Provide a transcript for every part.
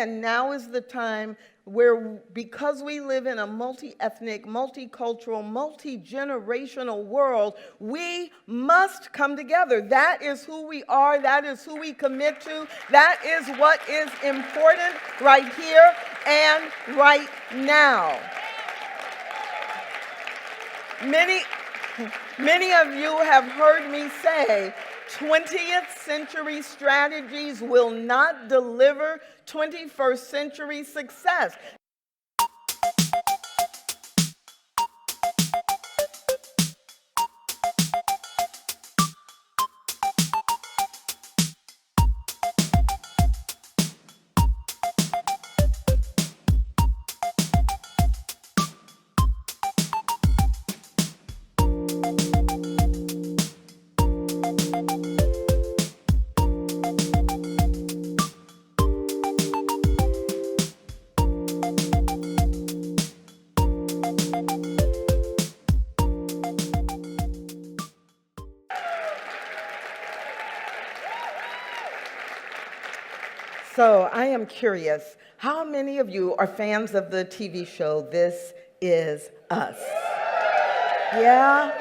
understand now is the time where, because we live in a multi-ethnic, multicultural, multi-generational world, we must come together. That is who we are. That is who we commit to. That is what is important right here and right now. Many of you have heard me say 20th century strategies will not deliver 21st century success. So I am curious, how many of you are fans of the TV show This Is Us? Yeah?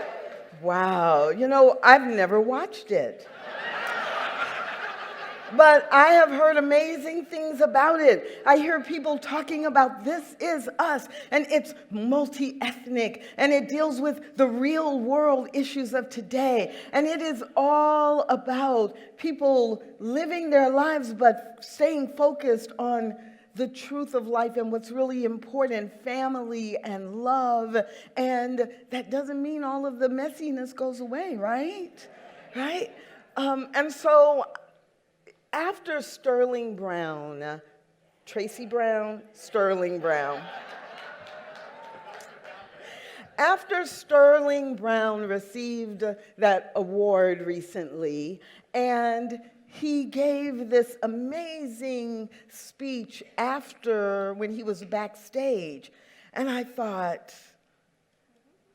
Wow. You know, I've never watched it. But I have heard amazing things about it. I hear people talking about This Is Us, and it's multi-ethnic, and it deals with the real world issues of today. And it is all about people living their lives, but staying focused on the truth of life and what's really important, family and love. And that doesn't mean all of the messiness goes away, right? Right? And so after Sterling Brown, Tracy Brown, Sterling Brown. After Sterling Brown received that award recently, and he gave this amazing speech after, when he was backstage, and I thought,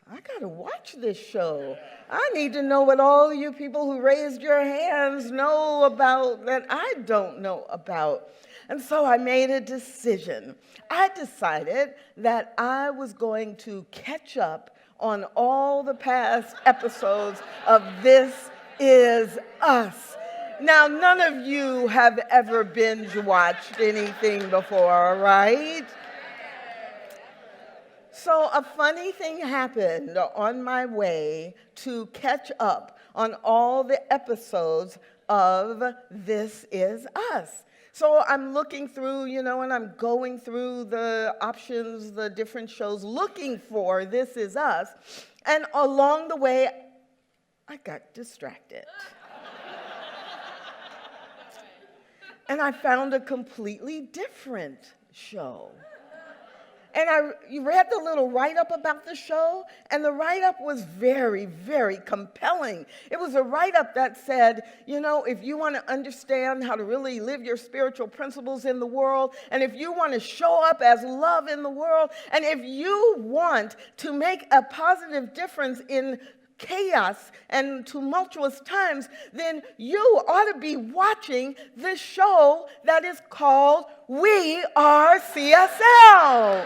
I gotta watch this show. I need to know what all you people who raised your hands know about that I don't know about. And so I made a decision. I decided that I was going to catch up on all the past episodes of This Is Us. Now, none of you have ever binge watched anything before, right? So a funny thing happened on my way to catch up on all the episodes of This Is Us. So I'm looking through, and I'm going through the options, the different shows, looking for This Is Us. And along the way, I got distracted. And I found a completely different show. And you read the little write-up about the show, and the write-up was very, very compelling. It was a write-up that said, if you want to understand how to really live your spiritual principles in the world, and if you want to show up as love in the world, and if you want to make a positive difference in chaos and tumultuous times, then you ought to be watching this show that is called We Are CSL.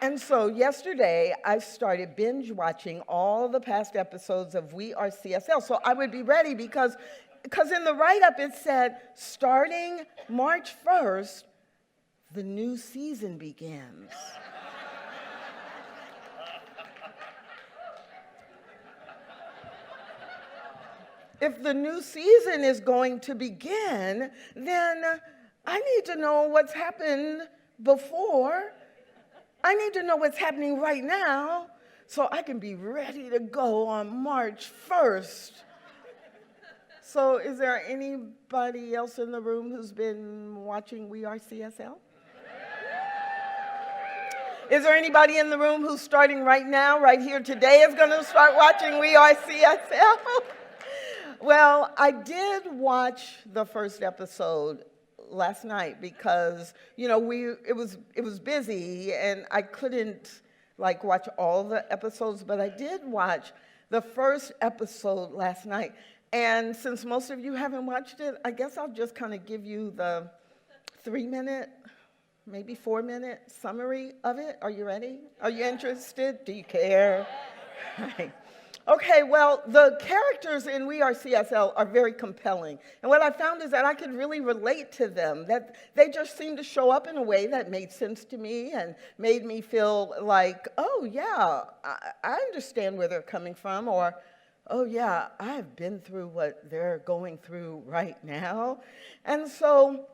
And so yesterday, I started binge watching all the past episodes of We Are CSL. So I would be ready because in the write-up it said, starting March 1st, the new season begins. If the new season is going to begin, then I need to know what's happened before. I need to know what's happening right now so I can be ready to go on March 1st. So is there anybody else in the room who's been watching We Are CSL? Is there anybody in the room who's starting right now, right here today, is going to start watching We Are CSL? Well, I did watch the first episode last night because, it was busy and I couldn't watch all the episodes, but I did watch the first episode last night. And since most of you haven't watched it, I guess I'll just kind of give you the 3-minute, maybe 4-minute summary of it. Are you ready? Are you interested? Do you care? Right. Okay, well, the characters in We Are CSL are very compelling. And what I found is that I could really relate to them, that they just seemed to show up in a way that made sense to me and made me feel like, oh, yeah, I understand where they're coming from, or, oh, yeah, I've been through what they're going through right now. And so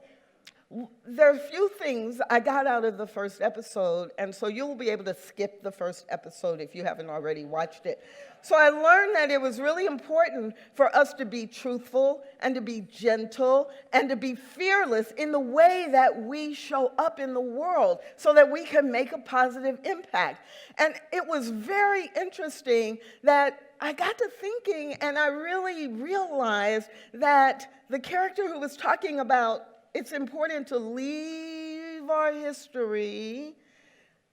there are a few things I got out of the first episode, and so you'll be able to skip the first episode if you haven't already watched it. So I learned that it was really important for us to be truthful and to be gentle and to be fearless in the way that we show up in the world so that we can make a positive impact. And it was very interesting that I got to thinking, and I really realized that the character who was talking about it's important to leave our history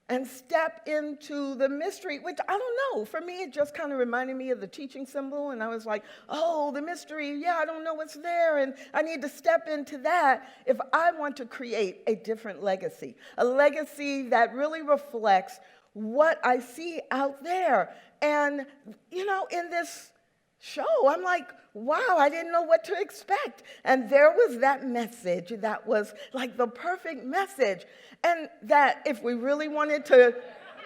and step into the mystery, which I don't know. For me, it just kind of reminded me of the teaching symbol, and I was like, oh, the mystery, yeah, I don't know what's there, and I need to step into that if I want to create a different legacy, a legacy that really reflects what I see out there. And, you know, in this show, I'm like, wow, I didn't know what to expect. And there was that message that was like the perfect message. And that if we really wanted to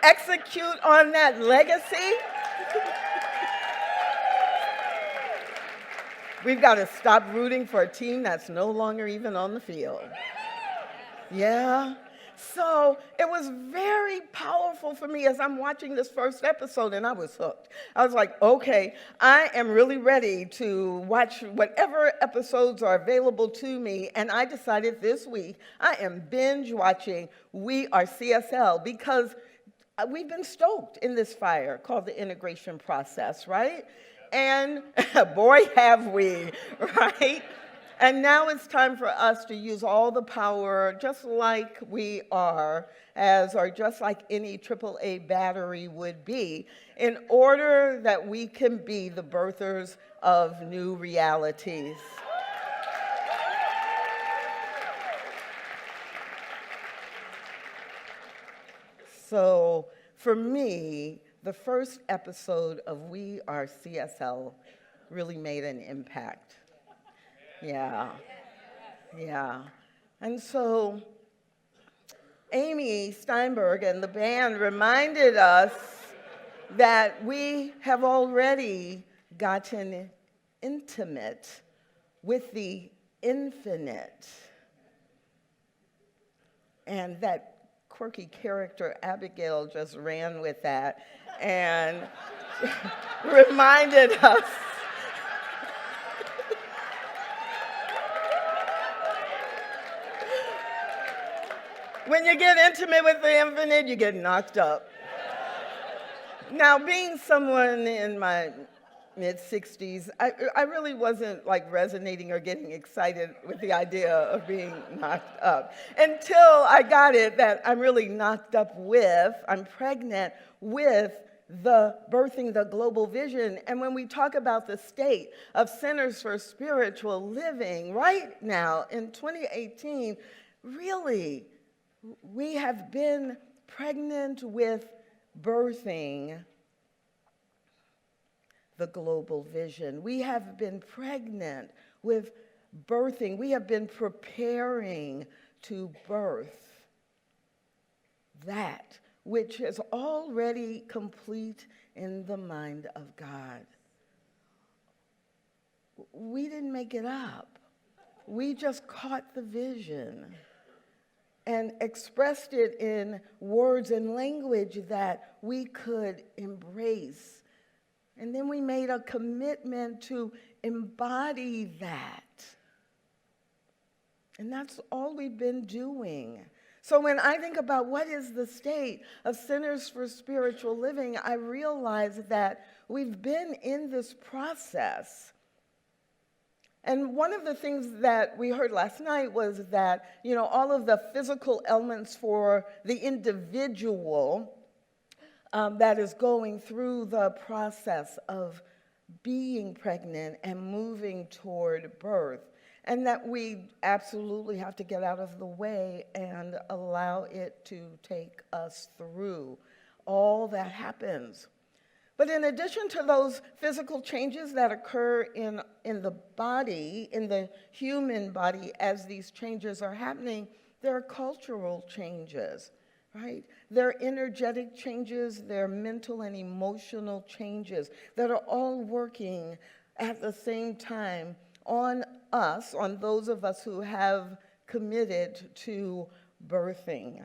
execute on that legacy, we've got to stop rooting for a team that's no longer even on the field. Yeah. So it was very powerful for me as I'm watching this first episode, and I was hooked. I was like, okay, I am really ready to watch whatever episodes are available to me, and I decided this week I am binge watching We Are CSL because we've been stoked in this fire called the integration process, right? And boy, have we, right? And now it's time for us to use all the power, just like we are, or just like any AAA battery would be, in order that we can be the birthers of new realities. So for me, the first episode of We Are CSL really made an impact. Yeah. And so Amy Steinberg and the band reminded us that we have already gotten intimate with the infinite. And that quirky character, Abigail, just ran with that and reminded us when you get intimate with the infinite, you get knocked up. Now, being someone in my mid-60s, I really wasn't like resonating or getting excited with the idea of being knocked up until I got it that I'm really knocked up with, I'm pregnant with the birthing the global vision. And when we talk about the state of Centers for Spiritual Living right now in 2018, really, we have been pregnant with birthing the global vision. We have been pregnant with birthing. We have been preparing to birth that which is already complete in the mind of God. We didn't make it up. We just caught the vision and expressed it in words and language that we could embrace. And then we made a commitment to embody that. And that's all we've been doing. So when I think about what is the state of Centers for Spiritual Living, I realize that we've been in this process. And one of the things that we heard last night was that, all of the physical elements for the individual that is going through the process of being pregnant and moving toward birth, and that we absolutely have to get out of the way and allow it to take us through all that happens. But in addition to those physical changes that occur in the body, in the human body, as these changes are happening, there are cultural changes, right? There are energetic changes, there are mental and emotional changes that are all working at the same time on us, on those of us who have committed to birthing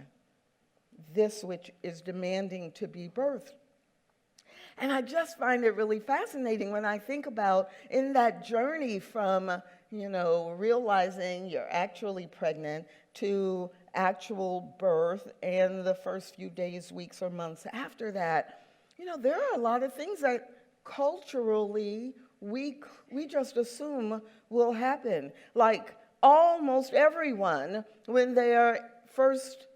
this which is demanding to be birthed. And I just find it really fascinating when I think about in that journey from, realizing you're actually pregnant to actual birth and the first few days, weeks, or months after that. There are a lot of things that culturally we just assume will happen. Like almost everyone, when they are first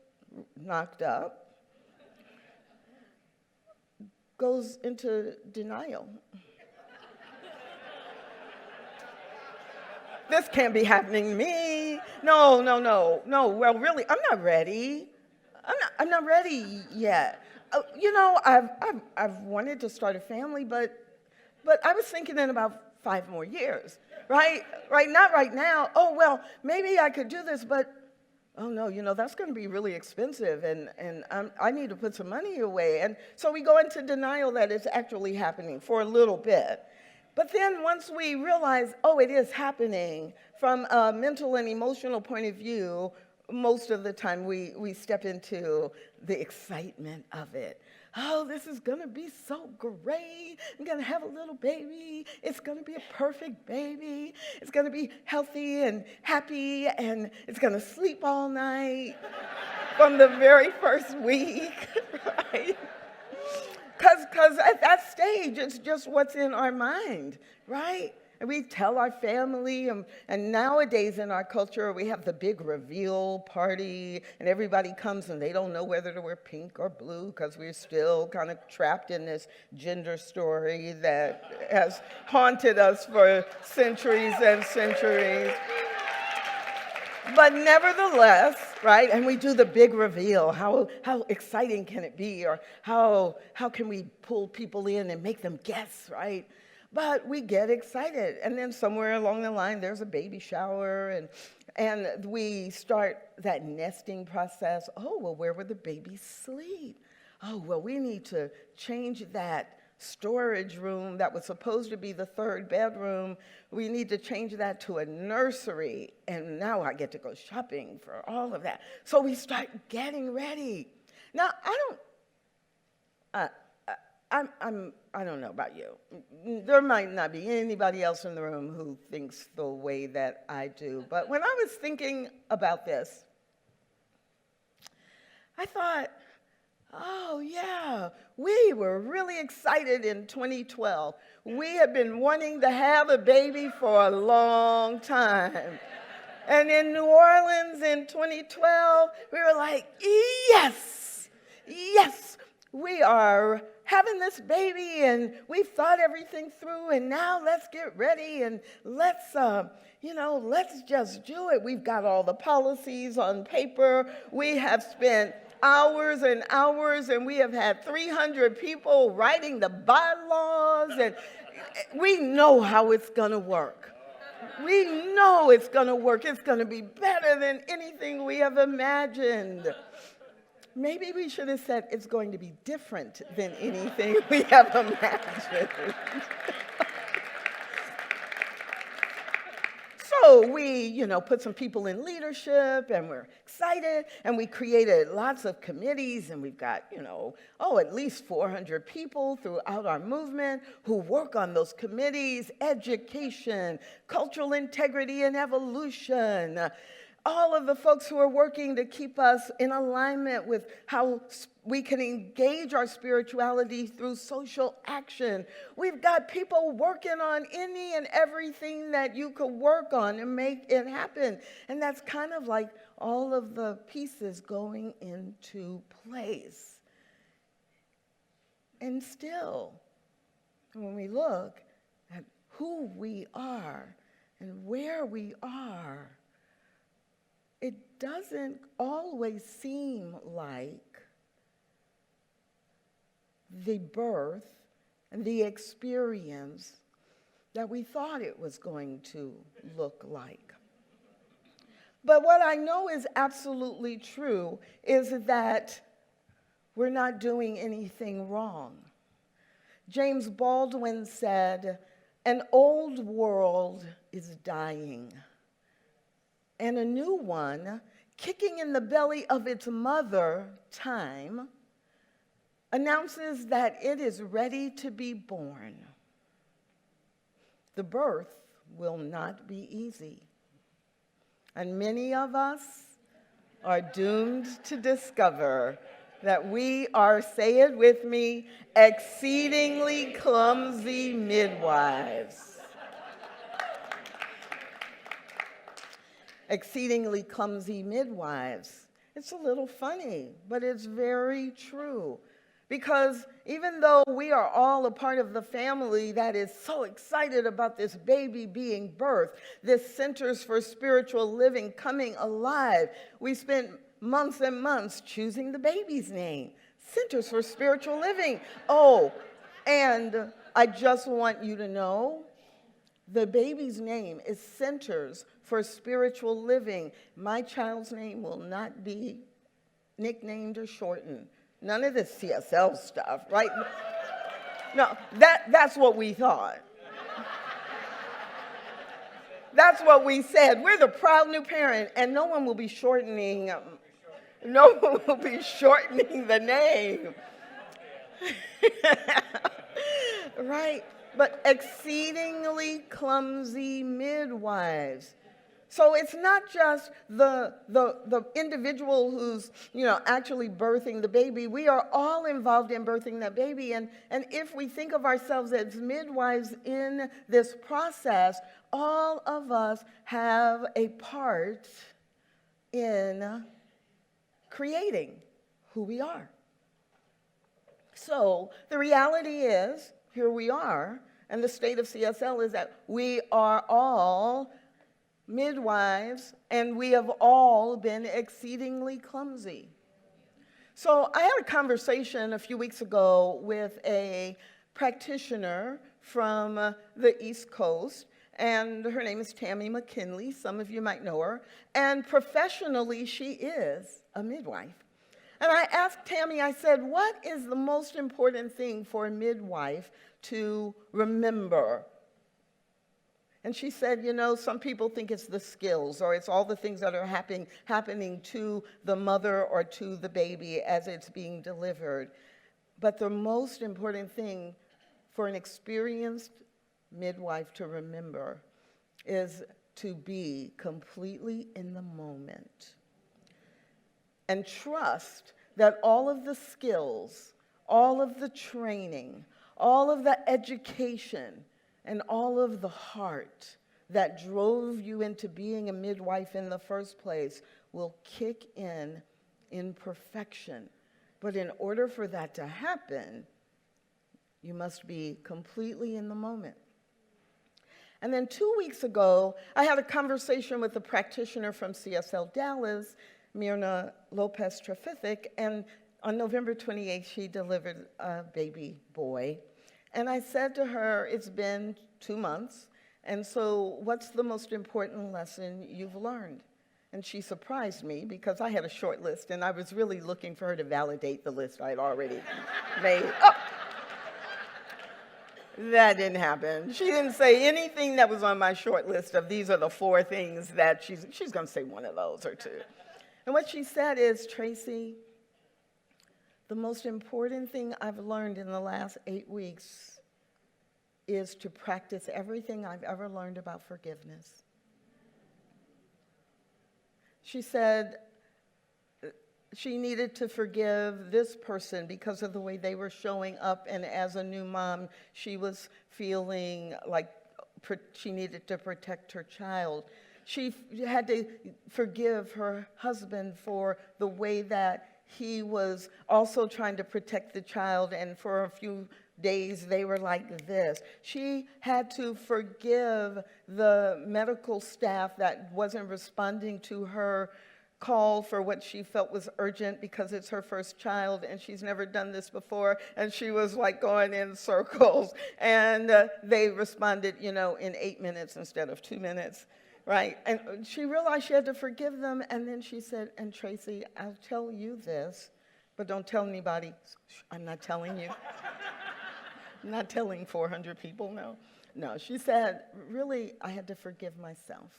knocked up, goes into denial. This can't be happening to me. No. Well, really, I'm not ready. I'm not ready yet. I've wanted to start a family, but I was thinking in about 5 more years, right? Right, not right now. Oh, well, maybe I could do this, but oh no, that's going to be really expensive, and I need to put some money away. And so we go into denial that it's actually happening for a little bit. But then once we realize, oh, it is happening, from a mental and emotional point of view, most of the time we step into the excitement of it. Oh, this is going to be so great. I'm going to have a little baby. It's going to be a perfect baby. It's going to be healthy and happy, and it's going to sleep all night from the very first week, right? Because at that stage, it's just what's in our mind, right? And we tell our family, and nowadays in our culture, we have the big reveal party, and everybody comes and they don't know whether to wear pink or blue because we're still kind of trapped in this gender story that has haunted us for centuries and centuries. But nevertheless, right, and we do the big reveal. How exciting can it be? Or how can we pull people in and make them guess, right? But we get excited, and then somewhere along the line, there's a baby shower, and we start that nesting process. Oh, well, where would the baby sleep? Oh, well, we need to change that storage room that was supposed to be the 3rd bedroom. We need to change that to a nursery, and now I get to go shopping for all of that. So we start getting ready. Now, I don't know about you. There might not be anybody else in the room who thinks the way that I do. But when I was thinking about this, I thought, oh yeah, we were really excited in 2012. We have been wanting to have a baby for a long time. And in New Orleans in 2012, we were like, yes, we are having this baby, and we've thought everything through, and now let's get ready, and let's just do it. We've got all the policies on paper. We have spent hours and hours, and we have had 300 people writing the bylaws, and we know how it's going to work. We know it's going to work. It's going to be better than anything we have imagined. Maybe we should have said it's going to be different than anything we have imagined. So we, put some people in leadership, and we're excited, and we created lots of committees, and we've got, at least 400 people throughout our movement who work on those committees: education, cultural integrity and evolution. All of the folks who are working to keep us in alignment with how we can engage our spirituality through social action. We've got people working on any and everything that you could work on and make it happen. And that's kind of like all of the pieces going into place. And still, when we look at who we are and where we are, it doesn't always seem like the birth and the experience that we thought it was going to look like. But what I know is absolutely true is that we're not doing anything wrong. James Baldwin said, "An old world is dying, and a new one, kicking in the belly of its mother, time, announces that it is ready to be born. The birth will not be easy, and many of us are doomed to discover that we are, say it with me, exceedingly clumsy midwives." Exceedingly clumsy midwives. It's a little funny, but it's very true. Because even though we are all a part of the family that is so excited about this baby being birthed, this Centers for Spiritual Living coming alive, we spent months and months choosing the baby's name. Centers for Spiritual Living. Oh, and I just want you to know, the baby's name is Centers for Spiritual Living. My child's name will not be nicknamed or shortened. None of this CSL stuff, right? No, that's what we thought. That's what we said. We're the proud new parent, and no one will be shortening. No one will be shortening the name. Right? But exceedingly clumsy midwives. So it's not just the individual who's, actually birthing the baby. We are all involved in birthing that baby. And if we think of ourselves as midwives in this process, all of us have a part in creating who we are. So the reality is, here we are, and the state of CSL is that we are all midwives, and we have all been exceedingly clumsy. So I had a conversation a few weeks ago with a practitioner from the East Coast, and her name is Tammy McKinley. Some of you might know her. And professionally, she is a midwife. And I asked Tammy, I said, what is the most important thing for a midwife to remember? And she said, some people think it's the skills, or it's all the things that are happening to the mother or to the baby as it's being delivered. But the most important thing for an experienced midwife to remember is to be completely in the moment and trust that all of the skills, all of the training, all of the education, and all of the heart that drove you into being a midwife in the first place will kick in perfection. But in order for that to happen, you must be completely in the moment. And then 2 weeks ago, I had a conversation with a practitioner from CSL Dallas, Myrna Lopez-Trefithick, and on November 28th, she delivered a baby boy. And I said to her, it's been 2 months, and so what's the most important lesson you've learned? And she surprised me because I had a short list, and I was really looking for her to validate the list I had already made. Oh! That didn't happen. She didn't say anything that was on my short list of these are the 4 things that she's going to say one of those or 2. And what she said is, Tracy, the most important thing I've learned in the last 8 weeks is to practice everything I've ever learned about forgiveness. She said she needed to forgive this person because of the way they were showing up, and as a new mom, she was feeling like she needed to protect her child. She had to forgive her husband for the way that he was also trying to protect the child, and for a few days they were like this. She had to forgive the medical staff that wasn't responding to her call for what she felt was urgent because it's her first child and she's never done this before, and she was like going in circles, and they responded, in 8 minutes instead of 2 minutes, right? And she realized she had to forgive them, and then she said, and Tracy, I'll tell you this, but don't tell anybody. I'm not telling you. I'm not telling 400 people, no. No, she said, really, I had to forgive myself.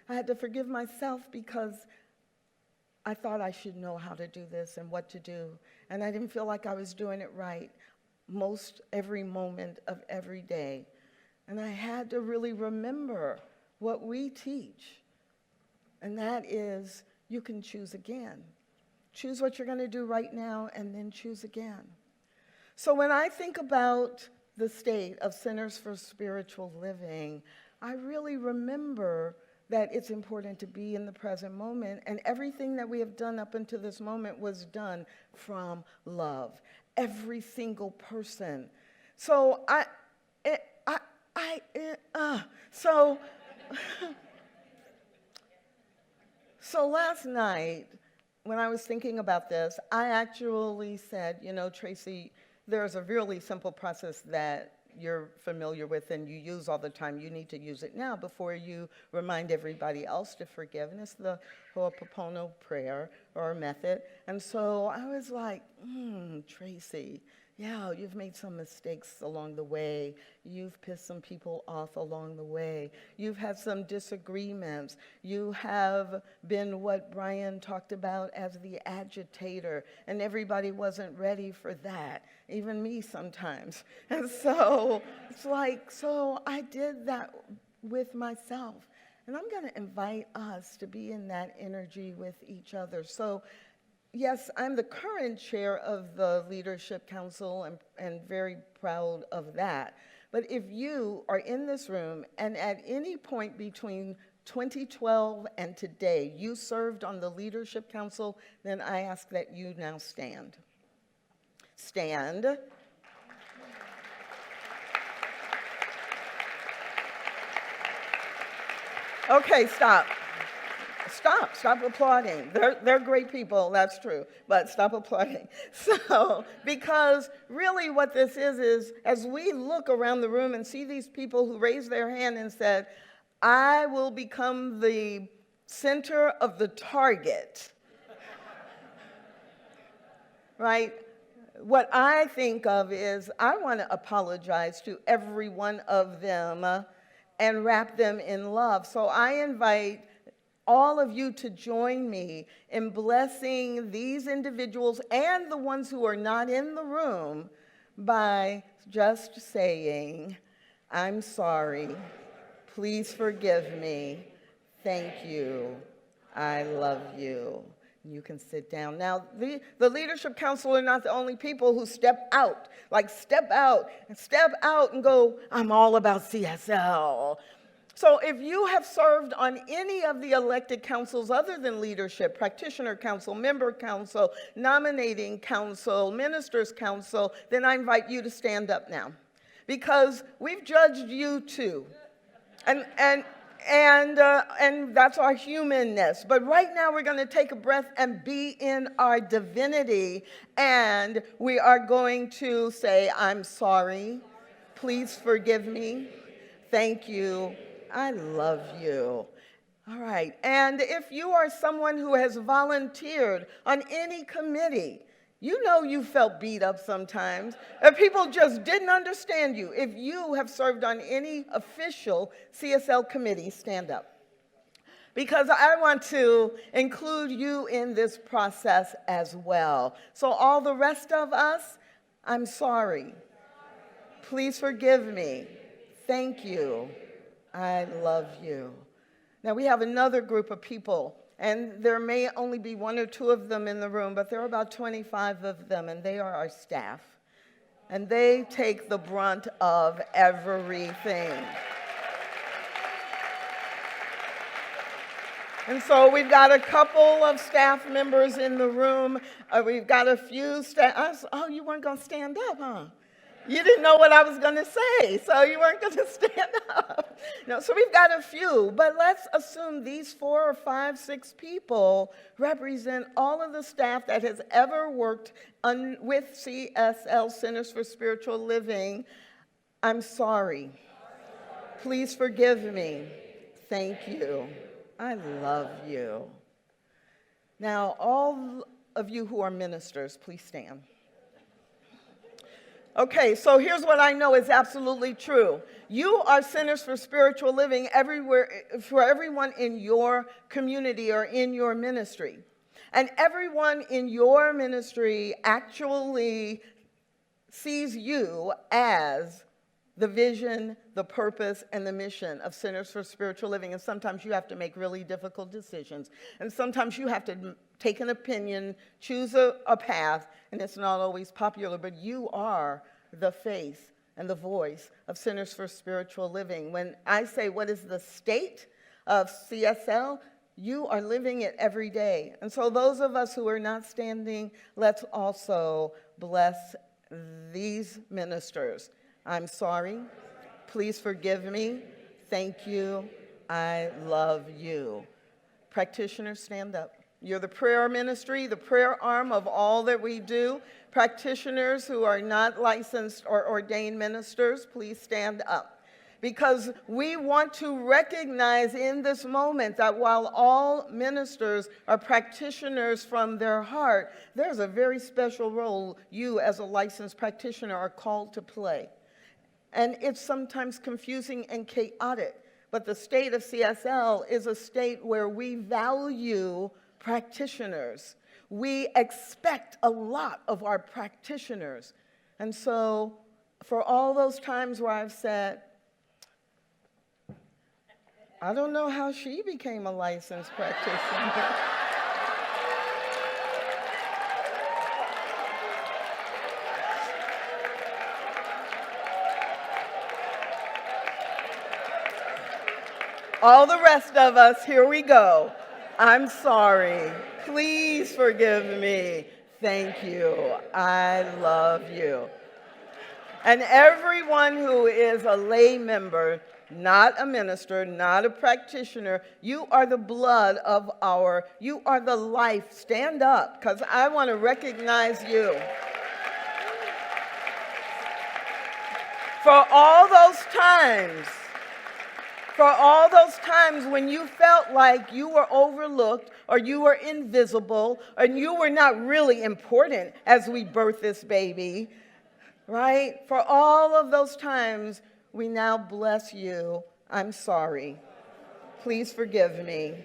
I had to forgive myself because I thought I should know how to do this and what to do, and I didn't feel like I was doing it right every moment of every day. And I had to really remember what we teach, and that is you can choose again. Choose what you're going to do right now and then choose again. So when I think about the state of Centers for Spiritual Living, I really remember that it's important to be in the present moment, and everything that we have done up until this moment was done from love. Every single person. So so last night, when I was thinking about this, I actually said, Tracy, there's a really simple process that you're familiar with and you use all the time. You need to use it now before you remind everybody else to forgive. And it's the Ho'oponopono prayer or method. And so I was like, Tracy, yeah, you've made some mistakes along the way. You've pissed some people off along the way. You've had some disagreements. You have been what Brian talked about as the agitator, and everybody wasn't ready for that, even me sometimes. And so it's like, so I did that with myself. And I'm going to invite us to be in that energy with each other. So yes, I'm the current chair of the Leadership Council and very proud of that. But if you are in this room and at any point between 2012 and today you served on the Leadership Council, then I ask that you now stand. Stand. Okay, stop. Stop applauding. They're great people, that's true, but stop applauding. So, because really what this is as we look around the room and see these people who raised their hand and said, I will become the center of the target, right? What I think of is I want to apologize to every one of them and wrap them in love. So I invite all of you to join me in blessing these individuals and the ones who are not in the room by just saying, I'm sorry, please forgive me, thank you, I love you. You can sit down. Now, the Leadership Council are not the only people who step out and go, I'm all about CSL. So if you have served on any of the elected councils other than leadership, practitioner council, member council, nominating council, ministers council, then I invite you to stand up now, because we've judged you too. And that's our humanness. But right now we're going to take a breath and be in our divinity, and we are going to say, I'm sorry, please forgive me, thank you, I love you. All right, and if you are someone who has volunteered on any committee, you know you felt beat up sometimes, and people just didn't understand you. If you have served on any official CSL committee, stand up. Because I want to include you in this process as well. So all the rest of us, I'm sorry. Please forgive me. Thank you. I love you. Now we have another group of people, and there may only be one or two of them in the room, but there are about 25 of them, and they are our staff. And they take the brunt of everything. And so we've got a couple of staff members in the room. We've got a few staff. Oh, you weren't going to stand up, huh? You didn't know what I was going to say, so you weren't going to stand up. No, so we've got a few, but let's assume these 4 or 5, 6 people represent all of the staff that has ever worked with CSL, Centers for Spiritual Living. I'm sorry. Please forgive me. Thank you. I love you. Now, all of you who are ministers, please stand. Okay, so here's what I know is absolutely true. You are Centers for Spiritual Living everywhere, for everyone in your community or in your ministry. And everyone in your ministry actually sees you as the vision, the purpose, and the mission of Centers for Spiritual Living. And sometimes you have to make really difficult decisions. And sometimes you have to take an opinion, choose a path, and it's not always popular, but you are the face and the voice of Centers for Spiritual Living. When I say what is the state of CSL, you are living it every day. And so those of us who are not standing, let's also bless these ministers. I'm sorry. Please forgive me. Thank you. I love you. Practitioners, stand up. You're the prayer ministry, the prayer arm of all that we do. Practitioners who are not licensed or ordained ministers, please stand up. Because we want to recognize in this moment that while all ministers are practitioners from their heart, there's a very special role you as a licensed practitioner are called to play. And it's sometimes confusing and chaotic, but the state of CSL is a state where we value practitioners. We expect a lot of our practitioners. And so for all those times where I've said, I don't know how she became a licensed practitioner. All the rest of us, here we go. I'm sorry. Please forgive me. Thank you. I love you. And everyone who is a lay member, not a minister, not a practitioner, you are the blood of you are the life. Stand up, because I want to recognize you. For all those times when you felt like you were overlooked or you were invisible and you were not really important as we birth this baby, right? For all of those times, we now bless you. I'm sorry. Please forgive me.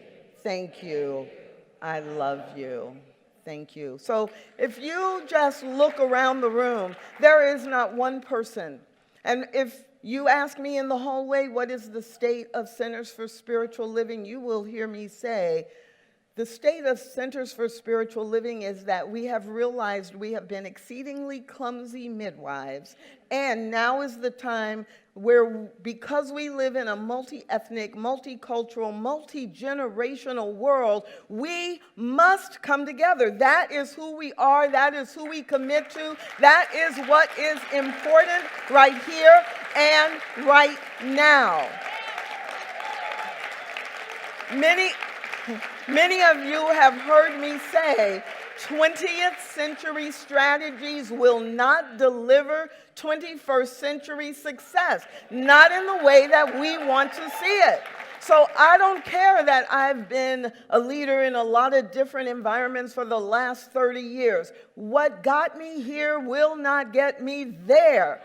Thank you. I love you. Thank you. So if you just look around the room, there is not one person. And if you ask me in the hallway, what is the state of Centers for Spiritual Living? You will hear me say, the state of Centers for Spiritual Living is that we have realized we have been exceedingly clumsy midwives, and now is the time where, because we live in a multi-ethnic, multicultural, multi-generational world, we must come together. That is who we are. That is who we commit to. That is what is important right here and right now. Many of you have heard me say 20th century strategies will not deliver 21st century success, not in the way that we want to see it. So I don't care that I've been a leader in a lot of different environments for the last 30 years. What got me here will not get me there.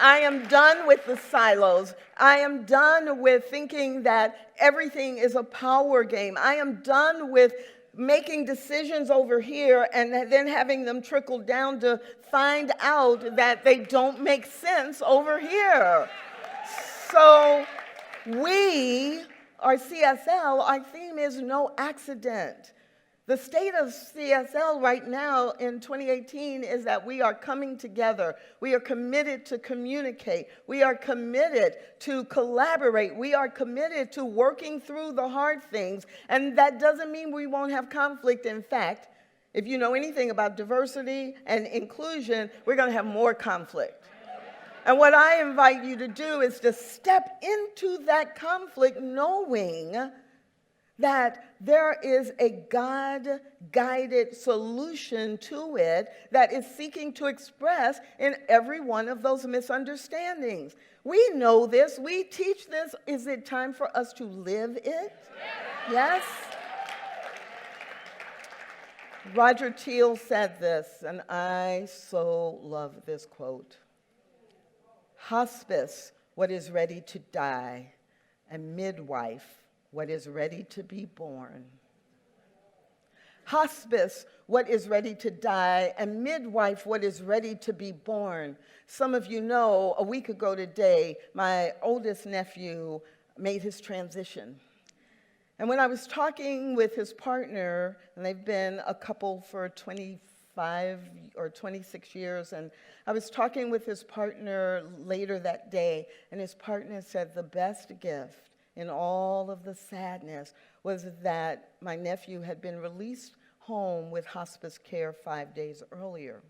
I am done with the silos. I am done with thinking that everything is a power game. I am done with making decisions over here and then having them trickle down to find out that they don't make sense over here. So we, our CSL, our theme is no accident. The state of CSL right now in 2018 is that we are coming together. We are committed to communicate. We are committed to collaborate. We are committed to working through the hard things. And that doesn't mean we won't have conflict. In fact, if you know anything about diversity and inclusion, we're going to have more conflict. And what I invite you to do is to step into that conflict knowing that there is a God-guided solution to it that is seeking to express in every one of those misunderstandings. We know this. We teach this. Is it time for us to live it? Yes? Roger Teal said this, and I so love this quote. Hospice, what is ready to die, and midwife, what is ready to be born. Hospice, what is ready to die, and midwife, what is ready to be born. Some of you know, a week ago today, my oldest nephew made his transition. And when I was talking with his partner, and they've been a couple for 25 or 26 years, and I was talking with his partner later that day, and his partner said the best gift in all of the sadness was that my nephew had been released home with hospice care 5 days earlier.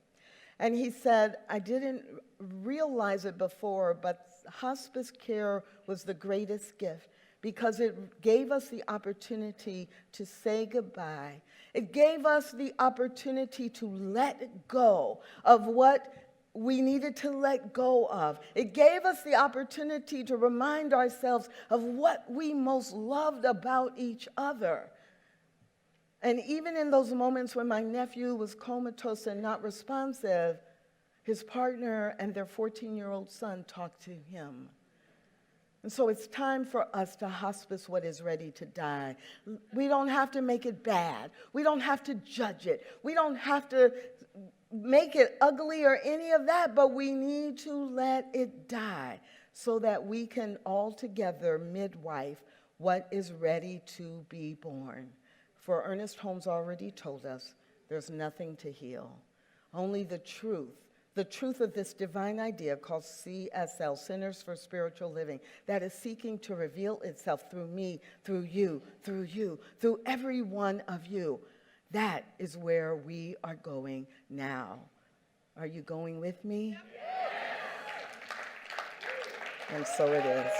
And he said, I didn't realize it before, but hospice care was the greatest gift because it gave us the opportunity to say goodbye. It gave us the opportunity to let go of what we needed to let go of. It gave us the opportunity to remind ourselves of what we most loved about each other. And even in those moments when my nephew was comatose and not responsive, his partner and their 14-year-old son talked to him. And so it's time for us to hospice what is ready to die. We don't have to make it bad. We don't have to judge it. We don't have to make it ugly or any of that, but we need to let it die so that we can all together midwife what is ready to be born. For Ernest Holmes already told us there's nothing to heal, only the truth of this divine idea called CSL, Centers for Spiritual Living, that is seeking to reveal itself through me, through you, through every one of you. That is where we are going now. Are you going with me? And so it is.